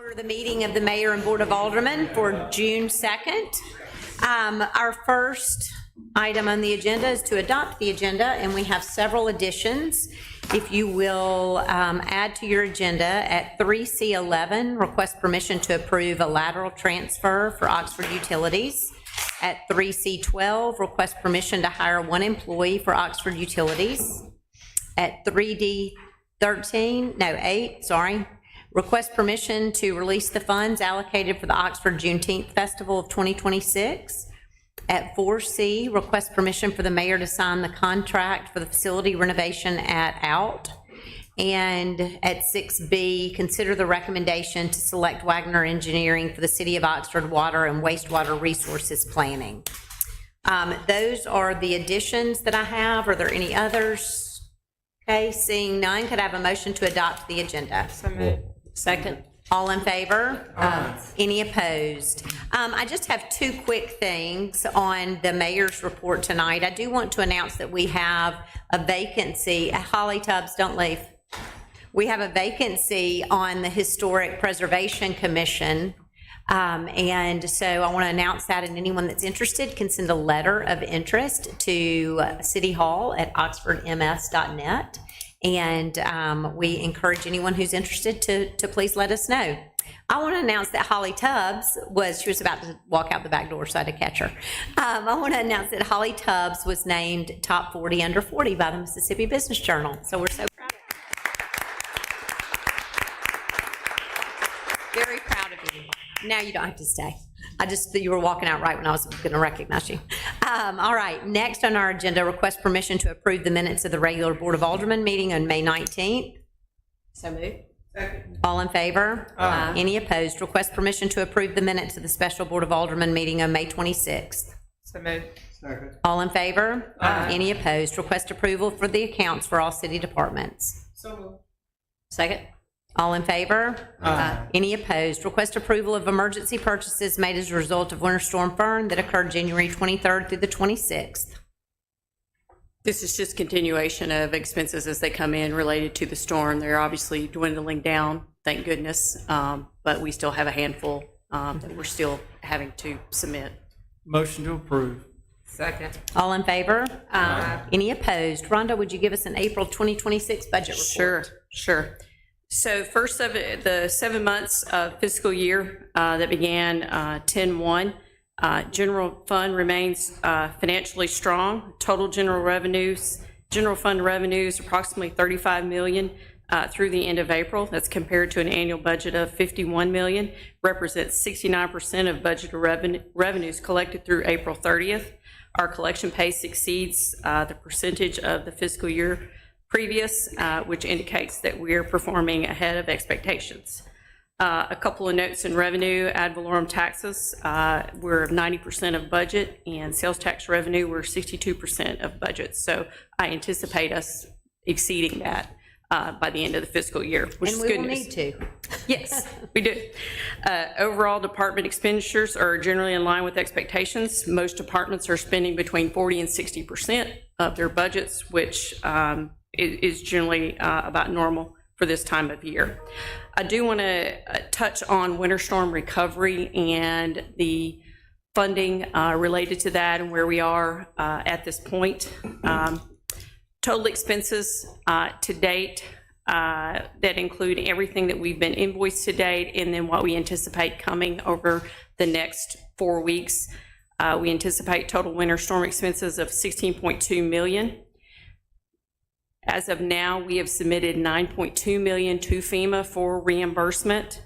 Order the meeting of the Mayor and Board of Aldermen for June 2nd. Our first item on the agenda is to adopt the agenda, and we have several additions. If you will add to your agenda at 3C11, request permission to approve a lateral transfer for Oxford Utilities. At 3C12, request permission to hire one employee for Oxford Utilities. At 8, request permission to release the funds allocated for the Oxford Juneteenth Festival of 2026. At 4C, request permission for the mayor to sign the contract for the facility renovation at OUT. And at 6B, consider the recommendation to select Wagner Engineering for the City of Oxford Water and Wastewater Resources Planning. Those are the additions that I have. Are there any others? Okay, seeing none, could I have a motion to adopt the agenda? So moved. Second. All in favor? Any opposed? I just have two quick things on the mayor's report tonight. I do want to announce that we have a vacancy. Holly Tubbs, don't leave. We have a vacancy on the Historic Preservation Commission. And so I want to announce that, and anyone that's interested can send a letter of interest to City Hall at oxfordms.net. And we encourage anyone who's interested to please let us know. I want to announce that Holly Tubbs she was about to walk out the back door, so I had to catch her. I want to announce that Holly Tubbs was named top 40 under 40 by the Mississippi Business Journal. So we're so proud of her. Very proud of you. Now you don't have to stay. You were walking out right when I was going to recognize you. All right, next on our agenda, request permission to approve the minutes of the regular Board of Aldermen meeting on May 19th. So moved. Second. All in favor? Any opposed? Request permission to approve the minutes of the special Board of Aldermen meeting on May 26th. So moved. Second. All in favor? Any opposed? Request approval for the accounts for all city departments. So moved. Second. All in favor? Any opposed? Request approval of emergency purchases made as a result of Winter Storm Fern that occurred January 23rd through the 26th. This is just continuation of expenses as they come in related to the storm. They're obviously dwindling down, thank goodness, but we still have a handful that we're still having to submit. Motion to approve. Second. All in favor? Any opposed? Rhonda, would you give us an April 2026 budget report? Sure. So first of it, the 7 months of fiscal year that began 10/1, general fund remains financially strong. Total general fund revenues approximately $35 million through the end of April. That's compared to an annual budget of $51 million, represents 69% of budgeted revenues collected through April 30th. Our collection pace exceeds the percentage of the fiscal year previous, which indicates that we're performing ahead of expectations. A couple of notes in revenue: ad valorem taxes, we're 90% of budget, and sales tax revenue, we're 62% of budget. So I anticipate us exceeding that by the end of the fiscal year, which is good news. And we will need to. Yes, we do. Overall department expenditures are generally in line with expectations. Most departments are spending between 40 and 60% of their budgets, which is generally about normal for this time of year. I do want to touch on winter storm recovery and the funding related to that and where we are at this point. Total expenses to date that include everything that we've been invoiced to date and then what we anticipate coming over the next 4 weeks. We anticipate total winter storm expenses of $16.2 million. As of now, we have submitted $9.2 million to FEMA for reimbursement,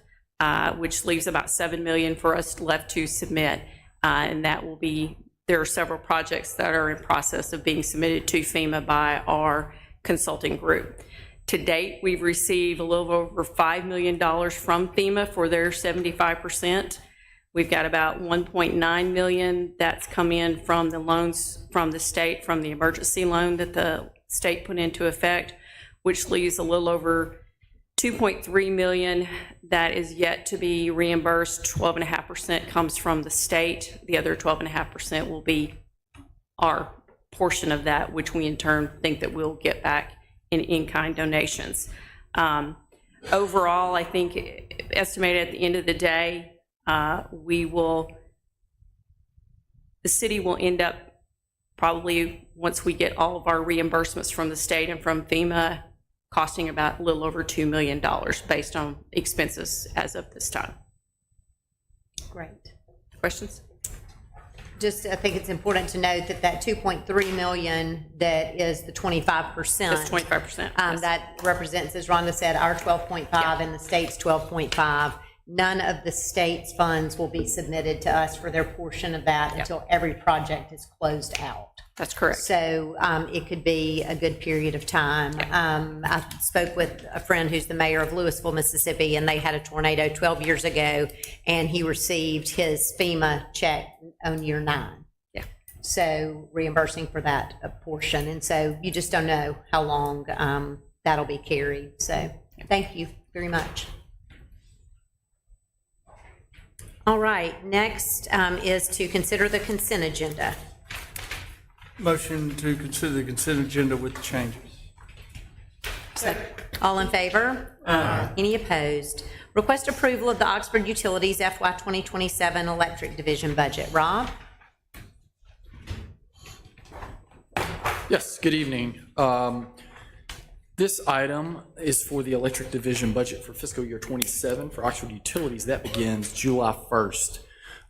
which leaves about $7 million for us left to submit. And that will be, there are several projects that are in process of being submitted to FEMA by our consulting group. To date, we've received a little over $5 million from FEMA for their 75%. We've got about $1.9 million that's come in from the loans from the state, from the emergency loan that the state put into effect, which leaves a little over $2.3 million that is yet to be reimbursed. 12.5% comes from the state. The other 12.5% will be our portion of that, which we in turn think that we'll get back in in-kind donations. overall, I think estimated at the end of the day, the city will end up probably, once we get all of our reimbursements from the state and from FEMA, costing about a little over $2 million based on expenses as of this time. Great. Questions? Just, I think it's important to note that that 2.3 million that is the 25%. That's 25%. Yes. That represents, as Rhonda said, our 12.5 and the state's 12.5. None of the state's funds will be submitted to us for their portion of that until every project is closed out. That's correct. So it could be a good period of time. I spoke with a friend who's the mayor of Louisville, Mississippi, and they had a tornado 12 years ago, and he received his FEMA check on year 9. Yeah. So reimbursing for that portion. And so you just don't know how long that'll be carried. So thank you very much. All right, next is to consider the consent agenda. Motion to consider the consent agenda with changes. All in favor? Any opposed? Request approval of the Oxford Utilities FY 2027 Electric Division budget. Rob? Yes, good evening. This item is for the electric division budget for fiscal year 27 for Oxford Utilities. That begins July 1st.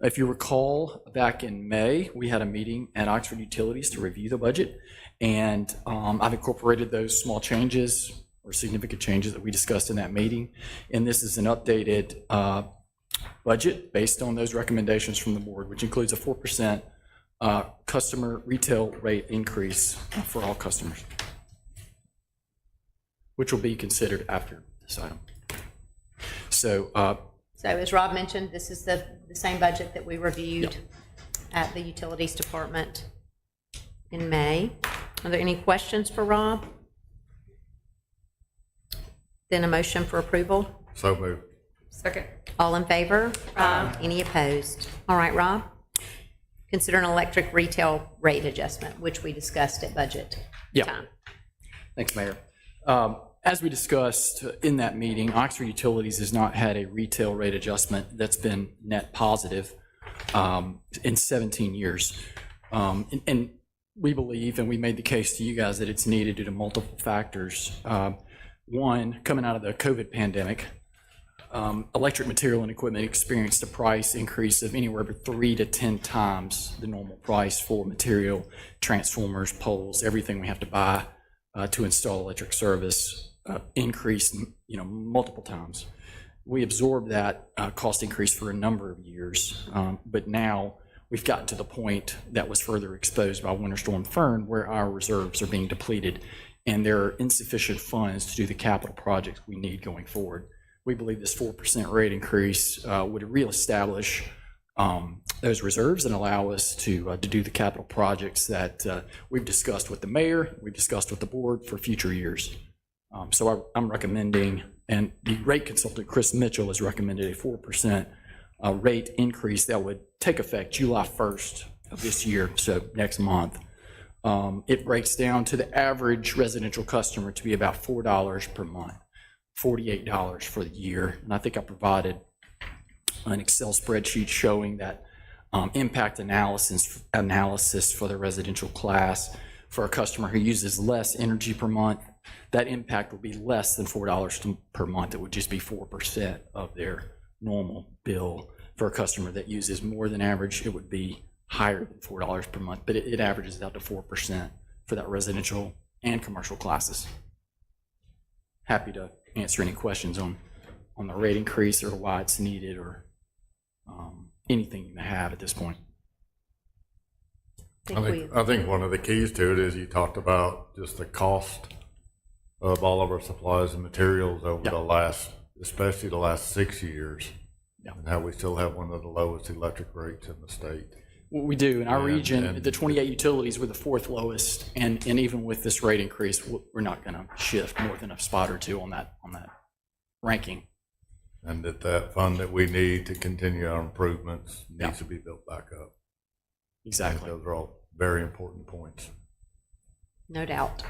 If you recall, back in May, we had a meeting at Oxford Utilities to review the budget, and I've incorporated those small changes or significant changes that we discussed in that meeting. And this is an updated budget based on those recommendations from the board, which includes a 4% customer retail rate increase for all customers, which will be considered after this item. So as Rob mentioned, this is the same budget that we reviewed at the Utilities Department in May. Are there any questions for Rob? Then a motion for approval? So moved. Second. All in favor? Any opposed? All right, Rob? Consider an electric retail rate adjustment, which we discussed at budget time. Thanks, Mayor. As we discussed in that meeting, Oxford Utilities has not had a retail rate adjustment that's been net positive in 17 years. And we believe, and we made the case to you guys, that it's needed due to multiple factors. One, coming out of the COVID pandemic, electric material and equipment experienced a price increase of anywhere between 3 to 10 times the normal price for material, transformers, poles, everything we have to buy to install electric service increased, multiple times. We absorbed that cost increase for a number of years, but now we've gotten to the point that was further exposed by Winter Storm Fern, where our reserves are being depleted, and there are insufficient funds to do the capital projects we need going forward. We believe this 4% rate increase would reestablish those reserves and allow us to do the capital projects that we've discussed with the mayor, we've discussed with the board for future years. So I'm recommending, and the rate consultant, Chris Mitchell, has recommended a 4% rate increase that would take effect July 1st of this year, so next month. It breaks down to the average residential customer to be about $4 per month, $48 for the year. And I think I provided an Excel spreadsheet showing that impact analysis for the residential class for a customer who uses less energy per month. That impact would be less than $4 per month. It would just be 4% of their normal bill. For a customer that uses more than average, it would be higher than $4 per month, but it averages out to 4% for that residential and commercial classes. Happy to answer any questions on the rate increase or why it's needed, or anything you may have at this point. I think one of the keys to it is you talked about just the cost of all of our supplies and materials over the last, especially the last 6 years, and how we still have one of the lowest electric rates in the state. Well, we do. In our region, the 28 utilities were the 4th lowest, and even with this rate increase, we're not going to shift more than a spot or two on that ranking. And that fund that we need to continue our improvements needs to be built back up. Exactly. Those are all very important points. No doubt.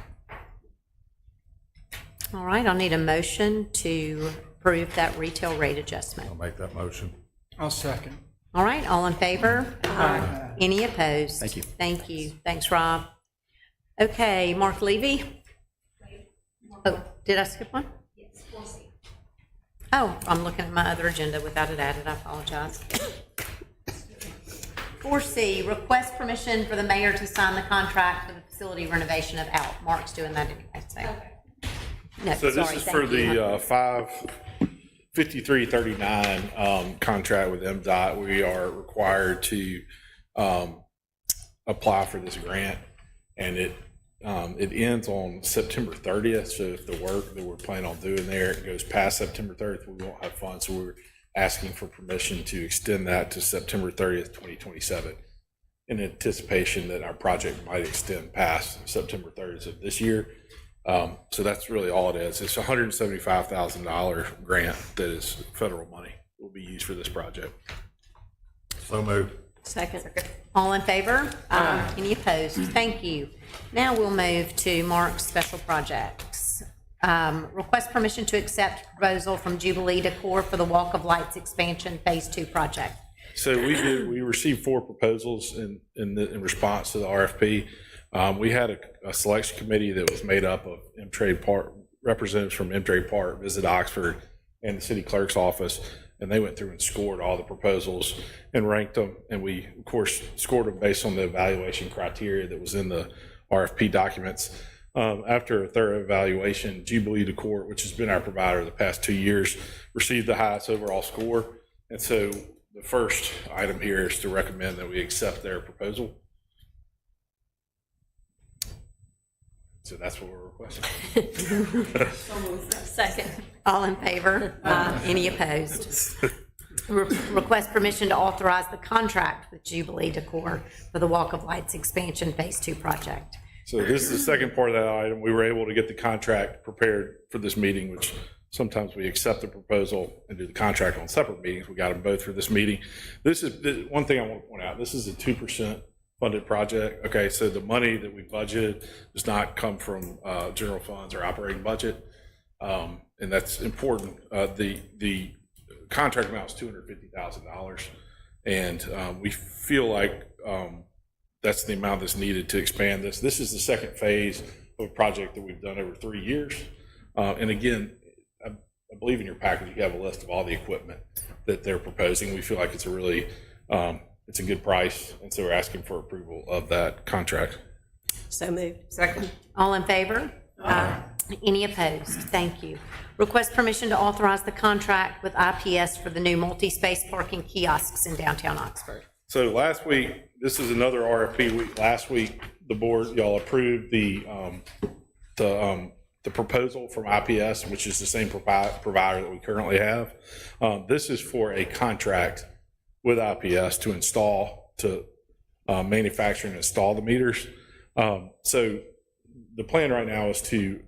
All right, I'll need a motion to approve that retail rate adjustment. I'll make that motion. I'll second. All right, all in favor? Any opposed? Thank you. Thank you. Thanks, Rob. Okay, Mark Levy? Oh, did I skip one? Yes, 4C. Oh, I'm looking at my other agenda without it added. I apologize. 4C, request permission for the mayor to sign the contract for the facility renovation of ALP. Mark's doing that anyway, so. No, So this sorry, is thank for you. the 55339 contract with MDOT. We are required to apply for this grant, and it ends on September 30th. So if the work that we're planning on doing there goes past September 30th, we won't have funds. So we're asking for permission to extend that to September 30th, 2027, in anticipation that our project might extend past September 30th of this year. So that's really all it is. It's a $175,000 grant that is federal money will be used for this project. So moved. Second. All in favor? Any opposed? Thank you. Now we'll move to Mark's special projects. Request permission to accept proposal from Jubilee Decor for the Walk of Lights expansion Phase 2 project. So we received 4 proposals in response to the RFP. We had a selection committee that was made up of M-Trade Park, representatives from M-Trade Park, Visit Oxford, and the city clerk's office, and they went through and scored all the proposals and ranked them, and we, of course, scored them based on the evaluation criteria that was in the RFP documents. After a thorough evaluation, Jubilee Decor, which has been our provider the past 2 years, received the highest overall score, and so the first item here is to recommend that we accept their proposal. So that's what we're requesting. Second. All in favor? Any opposed? Request permission to authorize the contract with Jubilee Decor for the Walk of Lights expansion Phase 2 project. So this is the second part of that item. We were able to get the contract prepared for this meeting, which sometimes we accept the proposal and do the contract on separate meetings. We got them both for this meeting. This is one thing I want to point out. This is a 2% funded project. Okay, so the money that we budgeted does not come from general funds or operating budget, and that's important. The contract amount is $250,000, and we feel like that's the amount that's needed to expand this. This is the second phase of a project that we've done over 3 years, and again, I believe in your package you have a list of all the equipment that they're proposing. We feel like it's a really it's a good price, and so we're asking for approval of that contract. So moved. Second. All in favor? Any opposed? Thank you. Request permission to authorize the contract with IPS for the new multi-space parking kiosks in downtown Oxford. So last week, this is another RFP week. Last week, the board, y'all approved the proposal from IPS, which is the same provider that we currently have. This is for a contract with IPS to manufacture and install the meters. So the plan right now is to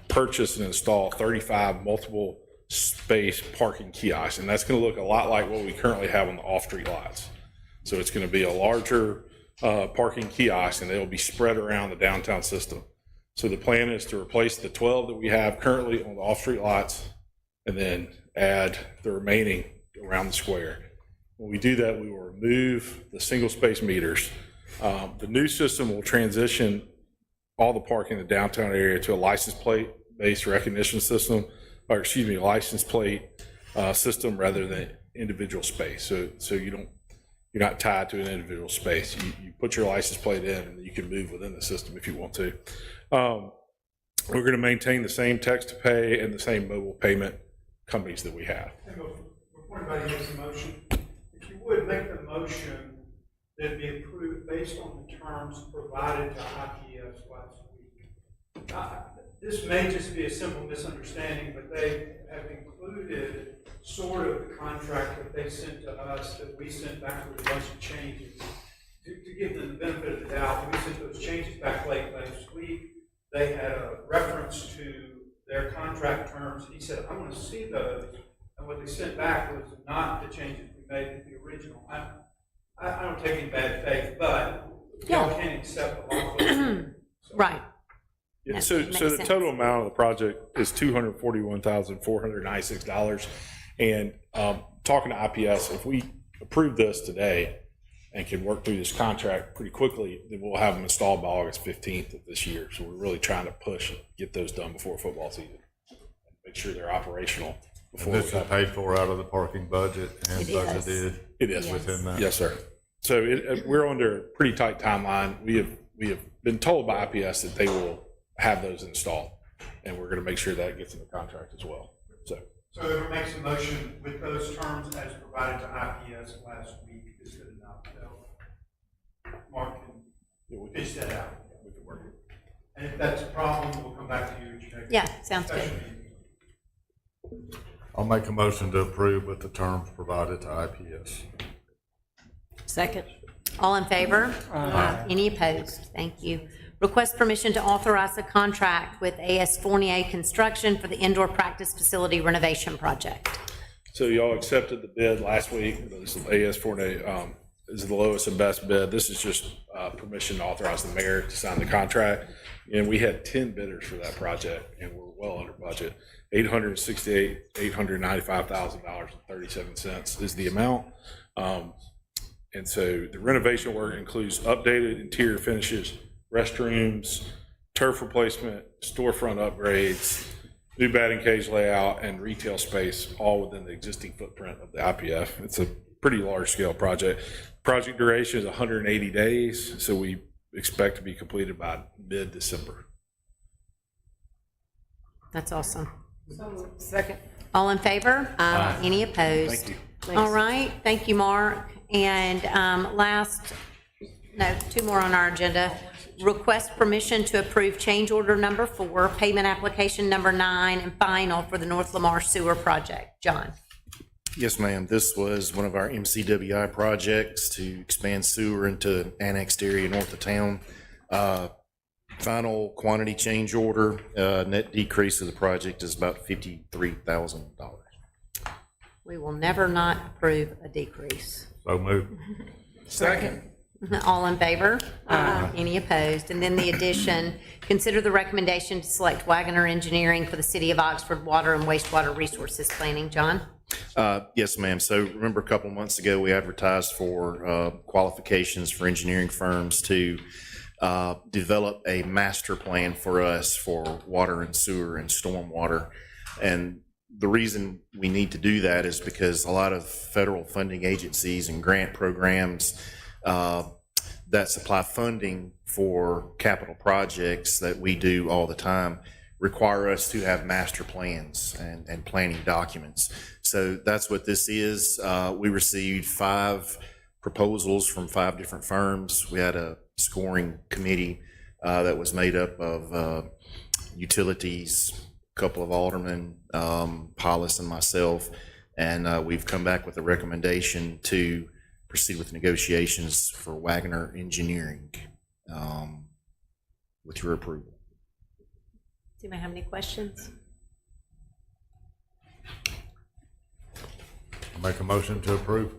purchase and install 35 multiple space parking kiosks, and that's going to look a lot like what we currently have on the off-street lots. So it's going to be a larger parking kiosk, and they'll be spread around the downtown system. So the plan is to replace the 12 that we have currently on the off-street lots, and then add the remaining around the square. When we do that, we will remove the single space meters. The new system will transition all the parking in the downtown area to a license plate based recognition system, or excuse me, license plate system rather than individual space. So you're not tied to an individual space. You put your license plate in, and you can move within the system if you want to. We're going to maintain the same text to pay and the same mobile payment companies that we have. Before anybody makes a motion, if you would make the motion that be approved based on the terms provided to IPS last week. This may just be a simple misunderstanding, but they have included sort of the contract that they sent to us that we sent back with a bunch of changes. To give them the benefit of the doubt, when we sent those changes back late last week, they had a reference to their contract terms. He said, I want to see those. And what they sent back was not the changes we made in the original. I don't take any bad faith, but y'all can't accept the law. Right. Yeah, No, so makes the sense. total amount of the project is $241,496. And talking to IPS, if we approve this today and can work through this contract pretty quickly, then we'll have them installed by August 15th of this year. So we're really trying to push and get those done before football season. Make sure they're operational before. This is paid for out of the parking budget and It is. budgeted It is. within that. Yes, sir. So we're under a pretty tight timeline. We have been told by IPS that they will have those installed, and we're going to make sure that gets in the contract as well. So So whoever makes a motion with those terms as provided to IPS last week is good enough. Mark can pitch that out. we can work it. And if that's a problem, we'll come back to you at your next. Yeah, sounds good. special meeting. I'll make a motion to approve with the terms provided to IPS. Second. All in favor? Any opposed? Thank you. Request permission to authorize a contract with AS Fournier Construction for the indoor practice facility renovation project. So y'all accepted the bid last week. This is AS Fournier is the lowest and best bid. This is just permission to authorize the mayor to sign the contract. And we had 10 bidders for that project, and we're well under budget. $895,000.37 is the amount. And so the renovation work includes updated interior finishes, restrooms, turf replacement, storefront upgrades, new batting cage layout, and retail space, all within the existing footprint of the IPF. It's a pretty large-scale project. Project duration is 180 days, so we expect to be completed by mid-December. That's awesome. Second. All in favor? Any opposed? Thank you. All right, thank you, Mark. And two more on our agenda. Request permission to approve change order number 4, payment application number 9, and final for the North Lamar Sewer Project. John? Yes, ma'am. This was one of our MCWI projects to expand sewer into an annexed area north of town. Final quantity change order, net decrease of the project is about $53,000. We will never not approve a decrease. So move. Second. All in favor? Any opposed? And then the addition, consider the recommendation to select Wagoner Engineering for the City of Oxford Water and Wastewater Resources Planning. John? Yes, ma'am. So remember a couple months ago, we advertised for qualifications for engineering firms to develop a master plan for us for water and sewer and stormwater. And the reason we need to do that is because a lot of federal funding agencies and grant programs that supply funding for capital projects that we do all the time require us to have master plans and planning documents. So that's what this is. We received 5 proposals from 5 different firms. We had a scoring committee that was made up of utilities, a couple of aldermen, Hollis and myself, and we've come back with a recommendation to proceed with negotiations for Wagoner Engineering with your approval. Do you have any questions? Make a motion to approve.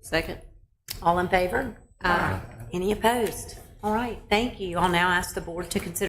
Second. All in favor? Any opposed? All right, thank you. I'll now ask the board to consider